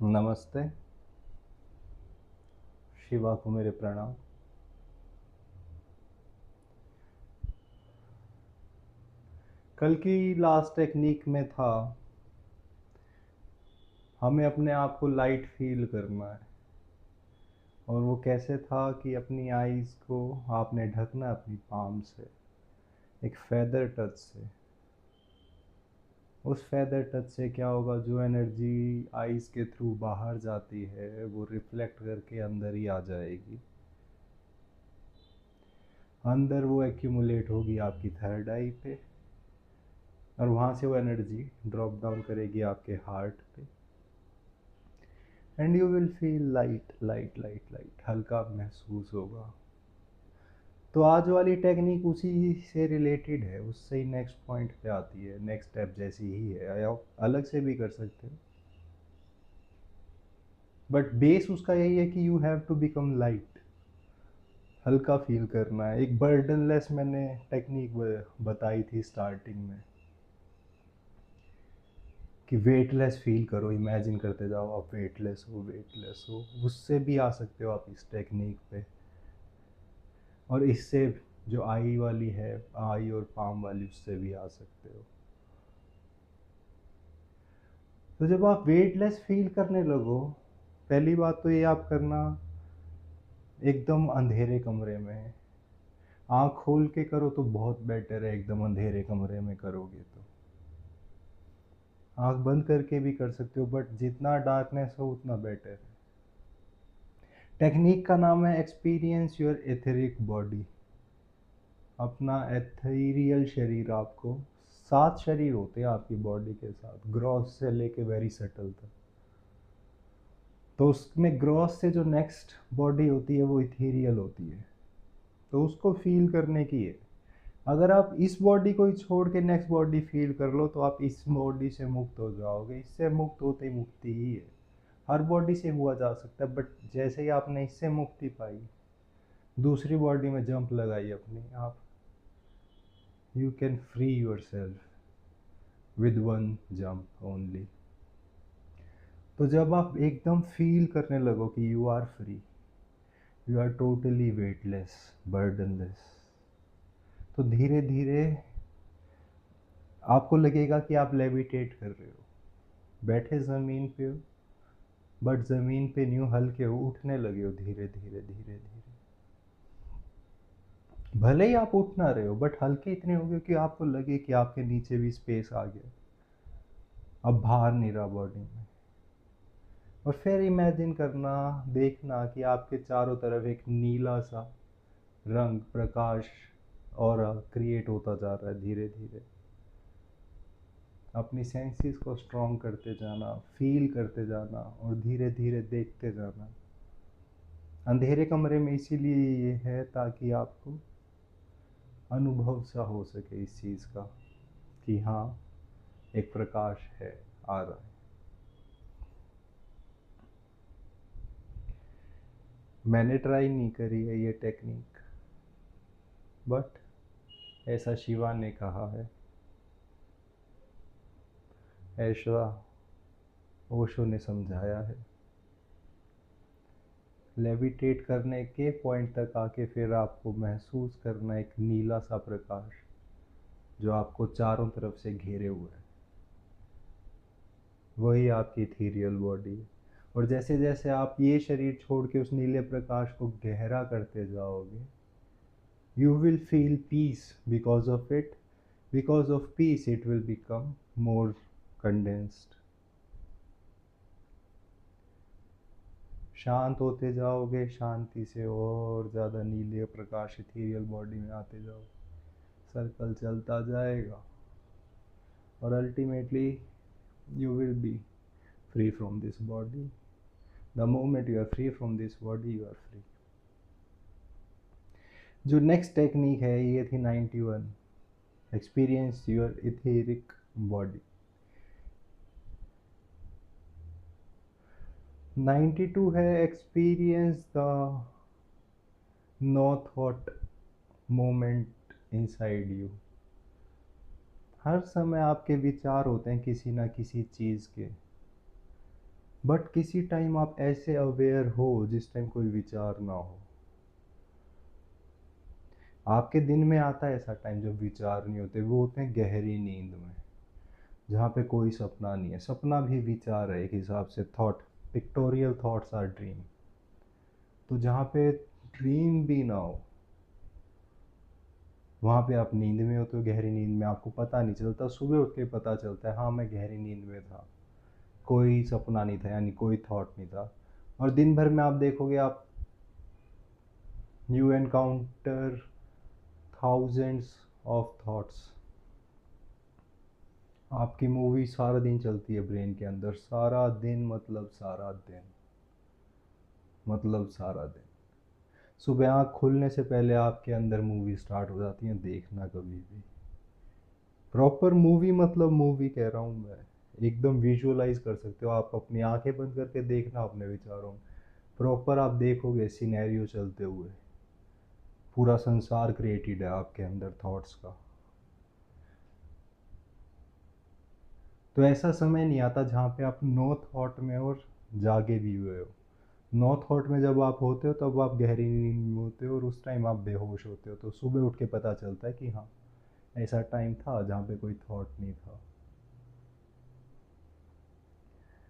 नमस्ते। शिवा को मेरे प्रणाम। कल की लास्ट टेक्निक में था हमें अपने आप को लाइट फील करना है। और वो कैसे था कि अपनी आईज़ को आपने ढकना है अपनी पाम से, एक फेदर टच से। उस फेदर टच से क्या होगा, जो एनर्जी आईज़ के थ्रू बाहर जाती है वो रिफ्लेक्ट करके अंदर ही आ जाएगी। अंदर वो एक्यूमुलेट होगी आपकी थर्ड आई पे, और वहाँ से वो एनर्जी ड्रॉप डाउन करेगी आपके हार्ट पे, and you will feel light light light light, हल्का महसूस होगा। तो आज वाली टेक्निक उसी से रिलेटेड है, उससे ही नेक्स्ट पॉइंट पे आती है, नेक्स्ट स्टेप जैसी ही है। आप अलग से भी कर सकते हो, बट बेस उसका यही है कि you have to become light. हल्का फील करना है। एक बर्डनलेस मैंने टेक्निक बताई थी स्टार्टिंग में कि वेटलेस फील करो, इमेजिन करते जाओ आप वेटलेस हो वेटलेस हो। उससे भी आ सकते हो आप इस टेक्निक पे। और इससे जो आई वाली है, आई और पाम वाली, उससे भी आ सकते हो। तो जब आप वेटलेस फील करने लगो, पहली बात तो ये आप करना एकदम अंधेरे कमरे में। आँख खोल के करो तो बहुत बेटर है, एकदम अंधेरे कमरे में करोगे तो। आँख बंद करके भी कर सकते हो, बट जितना डार्कनेस हो उतना बेटर है। टेक्निक का नाम है एक्सपीरियंस योर एथेरिक बॉडी। अपना एथेरियल शरीर, आपको 7 शरीर होते हैं आपकी बॉडी के साथ, ग्रॉस से लेके वेरी सटल तक। तो उसमें ग्रॉस से जो नेक्स्ट बॉडी होती है वो इथेरियल होती है, तो उसको फील करने की है। अगर आप इस बॉडी को ही छोड़ के नेक्स्ट बॉडी फील कर लो तो आप इस बॉडी से मुक्त हो जाओगे। इससे मुक्त होते ही मुक्ति ही है। हर बॉडी से हुआ जा सकता है, बट जैसे ही आपने इससे मुक्ति पाई, दूसरी बॉडी में जंप लगाई अपनी, आप you can free yourself with one jump only. तो जब आप एकदम फील करने लगो कि you are free, you are totally weightless, burdenless, तो धीरे धीरे आपको लगेगा कि आप लेविटेट कर रहे हो। बैठे ज़मीन पे हो, बट ज़मीन पे न्यू हल्के हो, उठने लगे हो धीरे धीरे धीरे धीरे। भले ही आप उठ ना रहे हो, बट हल्के इतने हो गए कि आपको लगे कि आपके नीचे भी स्पेस आ गया, अब बाहर नहीं रहा बॉडी में। और फिर इमेजिन करना, देखना कि आपके चारों तरफ एक नीला सा रंग, प्रकाश और क्रिएट होता जा रहा है धीरे धीरे। अपनी सेंसेस को स्ट्रॉन्ग करते जाना, फील करते जाना, और धीरे धीरे देखते जाना। अंधेरे कमरे में इसीलिए ये है ताकि आपको अनुभव सा हो सके इस चीज़ का कि हाँ, एक प्रकाश है, आ रहा है। मैंने ट्राई नहीं करी है ये टेक्निक, बट ऐसा शिवा ने कहा है, ऐसा ओशो ने समझाया है। लेविटेट करने के पॉइंट तक आके फिर आपको महसूस करना एक नीला सा प्रकाश जो आपको चारों तरफ से घेरे हुए है, वही आपकी इथीरियल बॉडी है। और जैसे जैसे आप ये शरीर छोड़ के उस नीले प्रकाश को गहरा करते जाओगे, you will feel peace because of it. Because of peace it will become more condensed. शांत होते जाओगे, शांति से और ज़्यादा नीले प्रकाश इथीरियल बॉडी में आते जाओ, सर्कल चलता जाएगा, और ultimately you will be free from this body. The moment you are free from this body, you are free. जो नेक्स्ट टेक्निक है ये थी 91, एक्सपीरियंस योर इथेरिक बॉडी। 92 है experience the no thought moment inside you. हर समय आपके विचार होते हैं किसी ना किसी चीज़ के, बट किसी टाइम आप ऐसे अवेयर हो जिस टाइम कोई विचार ना हो। आपके दिन में आता है ऐसा टाइम जब विचार नहीं होते, वो होते हैं गहरी नींद में, जहाँ पे कोई सपना नहीं है। सपना भी विचार है एक हिसाब से, thought, pictorial thoughts or dream. तो जहाँ पे ड्रीम भी ना हो, वहाँ पे आप नींद में होते हो, गहरी नींद में, आपको पता नहीं चलता, सुबह उठ के पता चलता है हाँ मैं गहरी नींद में था, कोई सपना नहीं था, यानी कोई थॉट नहीं था। और दिन भर में आप देखोगे, आप you encounter thousands of thoughts. आपकी मूवी सारा दिन चलती है ब्रेन के अंदर, सारा दिन, मतलब सारा दिन, मतलब सारा दिन। सुबह आँख खुलने से पहले आपके अंदर मूवी स्टार्ट हो जाती है, देखना कभी भी। प्रॉपर मूवी, मतलब मूवी कह रहा हूँ मैं, एकदम विजुअलाइज कर सकते हो आप, अपनी आंखें बंद करके देखना अपने विचारों में। प्रॉपर आप देखोगे सिनेरियो चलते हुए, पूरा संसार क्रिएटेड है आपके अंदर थॉट्स का। तो ऐसा समय नहीं आता जहाँ पे आप नो थॉट में और जागे भी हुए हो। नो थॉट में जब आप होते हो तब आप गहरी नींद में होते हो, और उस टाइम आप बेहोश होते हो। तो सुबह उठ के पता चलता है कि हाँ ऐसा टाइम था जहाँ पे कोई थॉट नहीं था।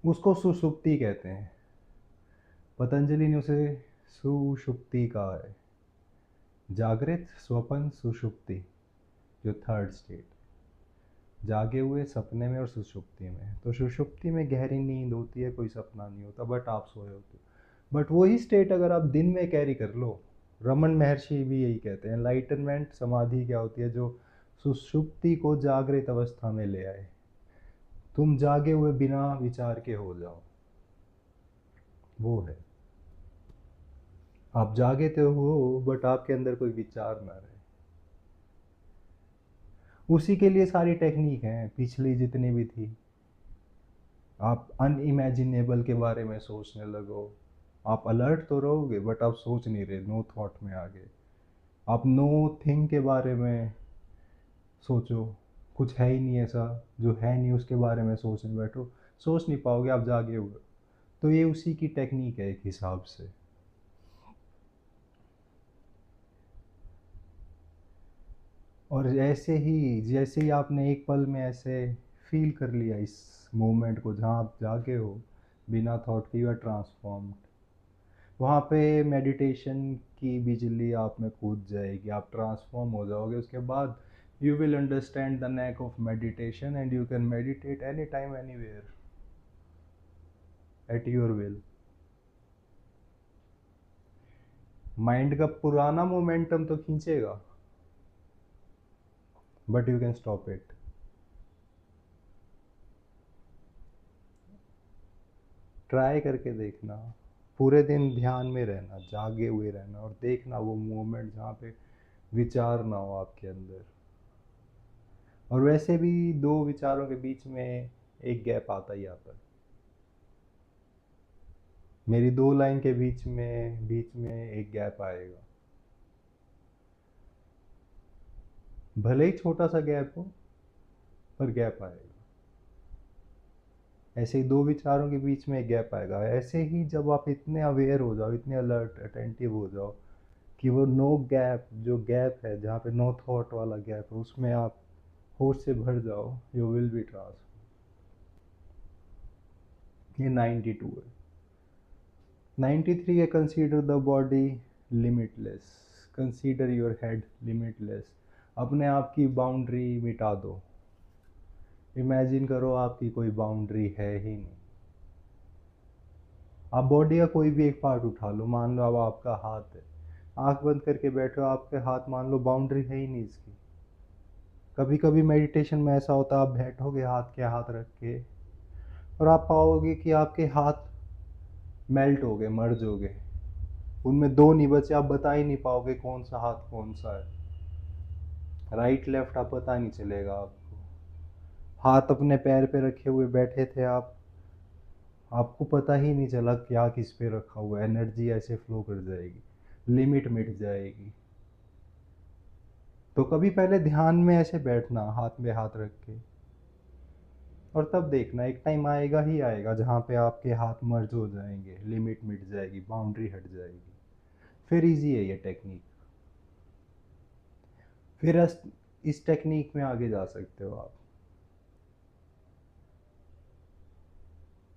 उसको सुषुप्ति कहते हैं। पतंजलि ने उसे सुषुप्ति कहा है। जागृत, स्वपन, सुषुप्ति, जो थर्ड स्टेट, जागे हुए, सपने में और सुषुप्ति में। तो सुषुप्ति में गहरी नींद होती है, कोई सपना नहीं होता, बट आप सोए होते हो। बट वही स्टेट अगर आप दिन में कैरी कर लो, रमन महर्षि भी यही कहते हैं, एनलाइटनमेंट, समाधि क्या होती है, जो सुषुप्ति को जागृत अवस्था में ले आए। तुम जागे हुए बिना विचार के हो जाओ, वो है। आप जागे तो हो बट आपके अंदर कोई विचार ना रहे। उसी के लिए सारी टेक्निक हैं पिछली जितनी भी थी। आप अनइमेजिनेबल के बारे में सोचने लगो, आप अलर्ट तो रहोगे बट आप सोच नहीं रहे, नो थॉट में आ गए। आप नो थिंग के बारे में सोचो, कुछ है ही नहीं ऐसा, जो है नहीं उसके बारे में सोचने बैठो, सोच नहीं पाओगे, आप जागे हुए। तो ये उसी की टेक्निक है एक हिसाब से। और ऐसे ही, जैसे ही आपने एक पल में ऐसे फील कर लिया इस मोमेंट को जहाँ आप जागे हो बिना थॉट के, यू आर ट्रांसफॉर्म्ड। वहाँ पे मेडिटेशन की बिजली आप में कूद जाएगी, आप ट्रांसफॉर्म हो जाओगे। उसके बाद you will understand the neck of meditation and you can meditate any time anywhere at your will. Mind का पुराना मोमेंटम तो खींचेगा, but you can stop it. Try करके देखना, पूरे दिन ध्यान में रहना, जागे हुए रहना, और देखना वो मोमेंट जहाँ पे विचार ना हो आपके अंदर। और वैसे भी दो विचारों के बीच में एक गैप आता ही आता है। मेरी दो लाइन के बीच में एक गैप आएगा, भले ही छोटा सा गैप हो, पर गैप आएगा। ऐसे ही दो विचारों के बीच में एक गैप आएगा। ऐसे ही जब आप इतने अवेयर हो जाओ, इतने अलर्ट अटेंटिव हो जाओ कि वो नो गैप, जो गैप है जहाँ पे नो थॉट वाला गैप है, उसमें आप होश से भर जाओ, यू विल बी ट्रांसफॉर्म। ये 92 है। 93 है, consider the body limitless, consider your head limitless. अपने आप की बाउंड्री मिटा दो। इमेजिन करो आपकी कोई बाउंड्री है ही नहीं। आप बॉडी का कोई भी एक पार्ट उठा लो, मान लो अब आपका हाथ है, आंख बंद करके बैठो, आपके हाथ, मान लो बाउंड्री है ही नहीं इसकी। कभी कभी मेडिटेशन में ऐसा होता है, आप बैठोगे हाथ के हाथ रख के, और आप पाओगे कि आपके हाथ मेल्ट हो गए, मर्ज हो गए, उनमें दो नहीं बचे, आप बता ही नहीं पाओगे कौन सा हाथ कौन सा है, राइट लेफ्ट आप पता नहीं चलेगा आपको। हाथ अपने पैर पे रखे हुए बैठे थे आप, आपको पता ही नहीं चला क्या किस पे रखा हुआ है, एनर्जी ऐसे फ्लो कर जाएगी, लिमिट मिट जाएगी। तो कभी पहले ध्यान में ऐसे बैठना हाथ में हाथ रख के, और तब देखना एक टाइम आएगा ही आएगा जहाँ पे आपके हाथ मर्ज हो जाएंगे, लिमिट मिट जाएगी, बाउंड्री हट जाएगी, फिर इजी है ये टेक्निक। फिर इस टेक्निक में आगे जा सकते हो आप।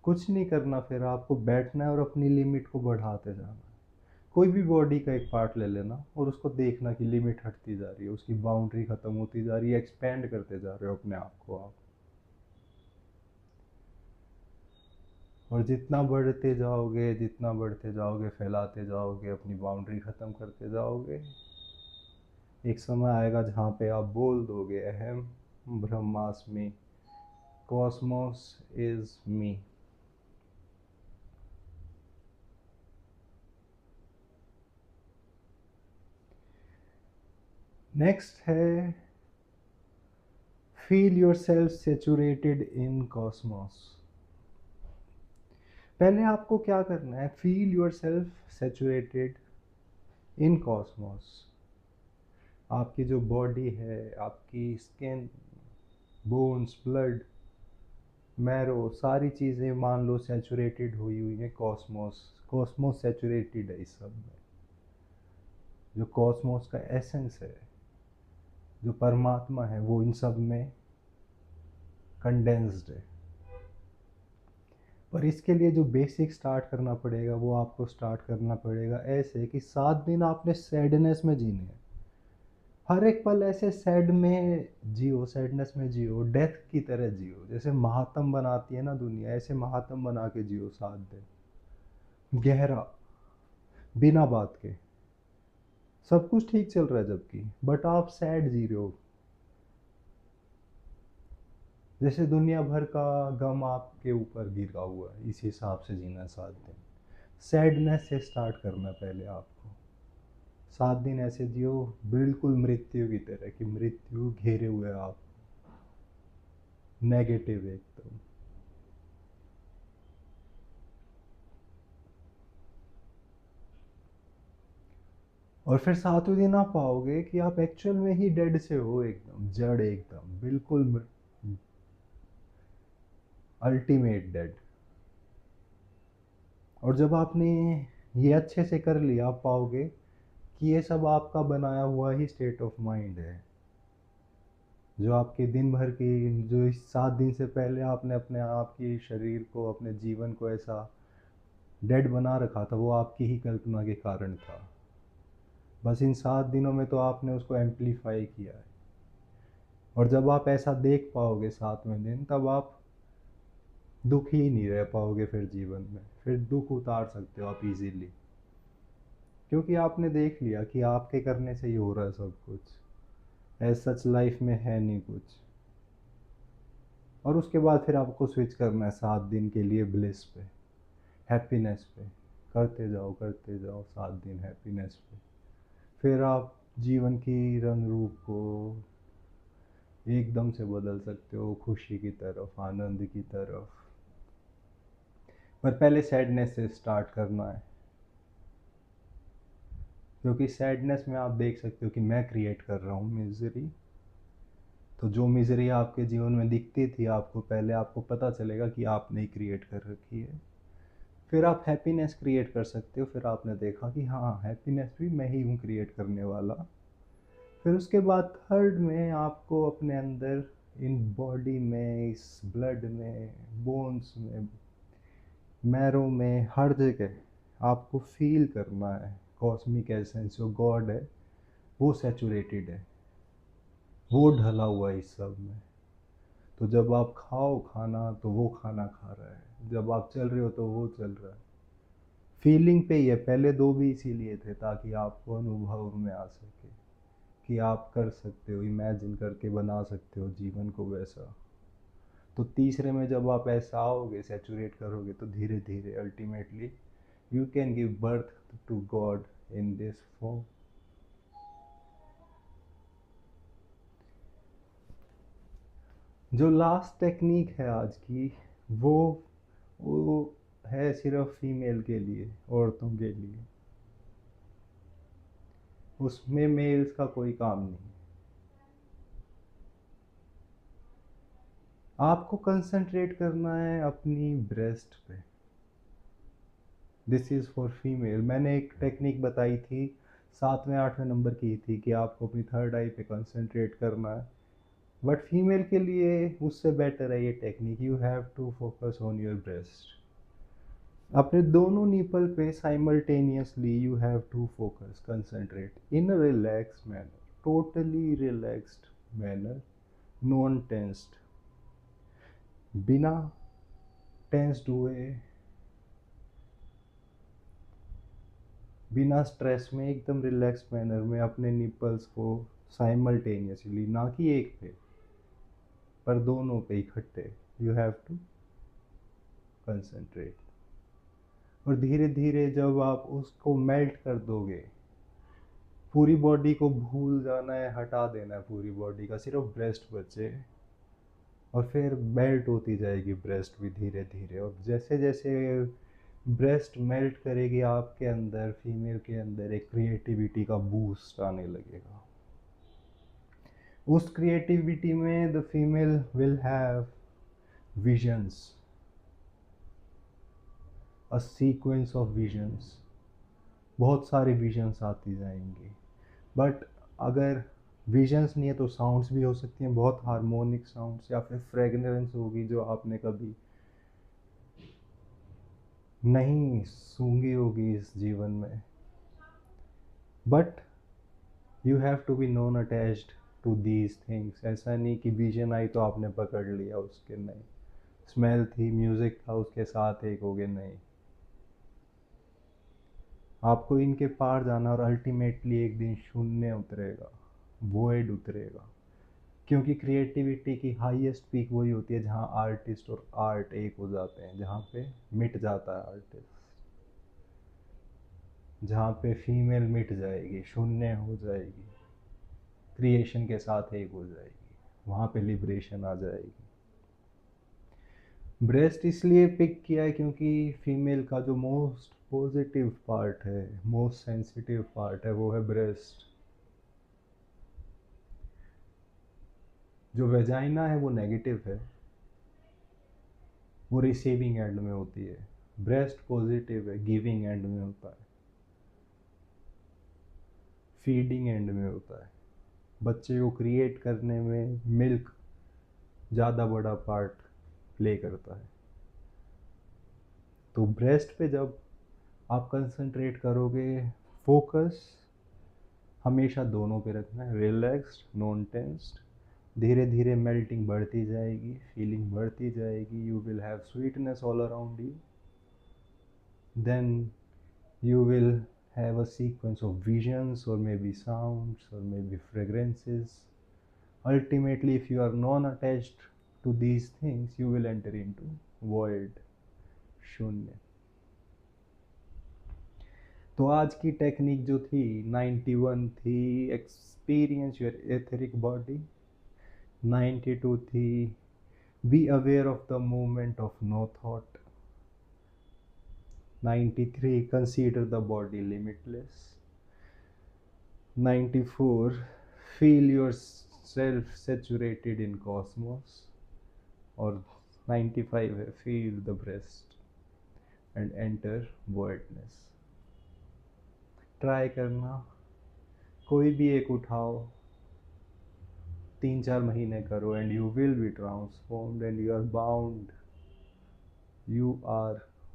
कुछ नहीं करना, फिर आपको बैठना है और अपनी लिमिट को बढ़ाते जाना है। कोई भी बॉडी का एक पार्ट ले लेना और उसको देखना कि लिमिट हटती जा रही है, उसकी बाउंड्री खत्म होती जा रही है, एक्सपेंड करते जा रहे हो अपने आप को आप। और जितना बढ़ते जाओगे, जितना बढ़ते जाओगे, फैलाते जाओगे, अपनी बाउंड्री ख़त्म करते जाओगे, एक समय आएगा जहाँ पे आप बोल दोगे अहम ब्रह्मास्मि, कॉस्मोस इज मी। नेक्स्ट है feel your self saturated in Cosmos. पहले आपको क्या करना है, feel your self saturated in Cosmos. आपकी जो बॉडी है, आपकी स्किन, बोन्स, ब्लड, मैरो, सारी चीज़ें मान लो सेचुरेटेड हुई हुई है कॉस्मोस। कॉस्मोस सेचुरेटेड है इस सब में। जो कॉस्मोस का एसेंस है, जो परमात्मा है, वो इन सब में कंडेंस्ड है। पर इसके लिए जो बेसिक स्टार्ट करना पड़ेगा, वो आपको स्टार्ट करना पड़ेगा ऐसे कि 7 दिन आपने सैडनेस में जीने हैं। हर एक पल ऐसे सैड में जियो, सैडनेस में जियो, डेथ की तरह जियो। जैसे महात्म बनाती है ना दुनिया, ऐसे महात्म बना के जियो 7 दिन गहरा, बिना बात के। सब कुछ ठीक चल रहा है जबकि, बट आप सैड जी रहे हो। जैसे दुनिया भर का गम आपके ऊपर गिरा हुआ है, इस हिसाब से जीना 7 दिन। सैडनेस से स्टार्ट करना पहले आपको। 7 दिन ऐसे जियो बिल्कुल मृत्यु की तरह, कि मृत्यु घेरे हुए आप, नेगेटिव एकदम। और फिर 7वें दिन आप पाओगे कि आप एक्चुअल में ही डेड से हो, एकदम जड़, एकदम बिल्कुल अल्टीमेट डेड। और जब आपने ये अच्छे से कर लिया, आप पाओगे कि ये सब आपका बनाया हुआ ही स्टेट ऑफ माइंड है। जो आपके दिन भर की, जो इस 7 दिन से पहले आपने अपने आप की शरीर को, अपने जीवन को ऐसा डेड बना रखा था, वो आपकी ही कल्पना के कारण था। बस इन 7 दिनों में तो आपने उसको एम्पलीफाई किया है। और जब आप ऐसा देख पाओगे 7वें दिन, तब आप दुखी ही नहीं रह पाओगे फिर जीवन में। फिर दुख उतार सकते हो आप इजीली, क्योंकि आपने देख लिया कि आपके करने से ही हो रहा है सब कुछ। एज सच लाइफ में है नहीं कुछ। और उसके बाद फिर आपको स्विच करना है 7 दिन के लिए ब्लिस पे, हैप्पीनेस पे। करते जाओ 7 दिन हैप्पीनेस पे। फिर आप जीवन की रंग रूप को एकदम से बदल सकते हो, खुशी की तरफ, आनंद की तरफ। पर पहले सैडनेस से स्टार्ट करना है, क्योंकि सैडनेस में आप देख सकते हो कि मैं क्रिएट कर रहा हूँ मिजरी। तो जो मिजरी आपके जीवन में दिखती थी आपको, पहले आपको पता चलेगा कि आपने ही क्रिएट कर रखी है। फिर आप हैप्पीनेस क्रिएट कर सकते हो। फिर आपने देखा कि हाँ, हैप्पीनेस भी मैं ही हूँ क्रिएट करने वाला। फिर उसके बाद 3rd में आपको अपने अंदर, इन बॉडी में, इस ब्लड में, बोन्स में, मैरो में, हर जगह आपको फील करना है कॉस्मिक एसेंस, जो गॉड है, वो सेचुरेटेड है, वो ढला हुआ है इस सब में। तो जब आप खाओ खाना, तो वो खाना खा रहा है। जब आप चल रहे हो तो वो चल रहा है। फीलिंग पे ही है। पहले 2 भी इसीलिए थे, ताकि आपको अनुभव में आ सके कि आप कर सकते हो, इमेजिन करके बना सकते हो जीवन को वैसा। तो तीसरे में जब आप ऐसा आओगे, सेचुरेट करोगे, तो धीरे धीरे ultimately you can give birth to God in this form. जो लास्ट टेक्निक है आज की, वो है सिर्फ फीमेल के लिए, औरतों के लिए। उसमें मेल्स का कोई काम नहीं। आपको कंसंट्रेट करना है अपनी ब्रेस्ट पे। This is for female. मैंने एक टेक्निक बताई थी 7वें 8वें नंबर की थी कि आपको अपनी थर्ड आई पे कंसंट्रेट करना है, बट फीमेल के लिए उससे बेटर है ये technique. You have to focus on your breast. अपने दोनों निपल पे simultaneously you have to focus, concentrate in a relax manner, totally relaxed manner, non tensed, बिना टेंस्ड हुए, बिना स्ट्रेस में, एकदम रिलैक्स मैनर में अपने निपल्स को साइमल्टेनियसली, ना कि एक पे पर दोनों पे इकट्ठे, यू हैव टू कंसंट्रेट। और धीरे धीरे जब आप उसको मेल्ट कर दोगे, पूरी बॉडी को भूल जाना है, हटा देना है पूरी बॉडी का, सिर्फ ब्रेस्ट बचे, और फिर मेल्ट होती जाएगी ब्रेस्ट भी धीरे धीरे। और जैसे जैसे ब्रेस्ट मेल्ट करेगी आपके अंदर, फीमेल के अंदर एक क्रिएटिविटी का बूस्ट आने लगेगा। उस क्रिएटिविटी में the female will have visions, a sequence of visions, बहुत सारे विजन्स आती जाएंगी। बट अगर विजन्स नहीं है तो साउंड्स भी हो सकती हैं, बहुत हार्मोनिक साउंड्स, या फिर फ्रेगनेंस होगी जो आपने कभी नहीं सूंघी होगी इस जीवन में। But you have to be non attached to these things. ऐसा नहीं कि विजन आई तो आपने पकड़ लिया उसके, नहीं। स्मेल थी, म्यूज़िक था, उसके साथ एक हो गए, नहीं। आपको इनके पार जाना, और अल्टीमेटली एक दिन शून्य उतरेगा, वॉइड उतरेगा। क्योंकि क्रिएटिविटी की हाईएस्ट पीक वही होती है जहाँ आर्टिस्ट और आर्ट एक हो जाते हैं, जहाँ पे मिट जाता है आर्टिस्ट, जहाँ पे फीमेल मिट जाएगी, शून्य हो जाएगी, क्रिएशन के साथ एक हो जाएगी, वहाँ पे लिबरेशन आ जाएगी। ब्रेस्ट इसलिए पिक किया है क्योंकि फीमेल का जो मोस्ट पॉजिटिव पार्ट है, मोस्ट सेंसिटिव पार्ट है, वो है ब्रेस्ट। जो वेजाइना है वो नेगेटिव है, वो रिसीविंग एंड में होती है। ब्रेस्ट पॉजिटिव है, गिविंग एंड में होता है, फीडिंग एंड में होता है। बच्चे को क्रिएट करने में मिल्क ज़्यादा बड़ा पार्ट प्ले करता है। तो ब्रेस्ट पे जब आप कंसंट्रेट करोगे, फोकस हमेशा दोनों पे रखना है, रिलैक्स्ड, नॉन टेंस्ड। धीरे धीरे मेल्टिंग बढ़ती जाएगी, फीलिंग बढ़ती जाएगी, you will have sweetness all around you. Then you will have a sequence of visions, or maybe sounds, or maybe fragrances. Ultimately, if you are non-attached to these things, you will enter into void, शून्य। तो आज की technique जो थी 91 थी experience your etheric body, 92 थी be aware of the moment of no thought, 93 consider the body limitless, 94 feel yourself saturated in cosmos, और 95 है feel the breast and enter voidness। Try करना, कोई भी एक उठाओ, 3-4 महीने करो, and you will be transformed, and you are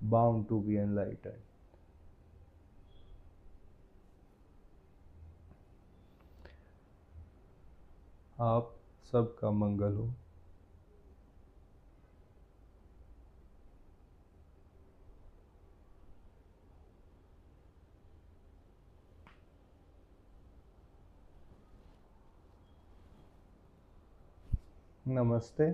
bound to be enlightened. आप सबका मंगल हो। नमस्ते।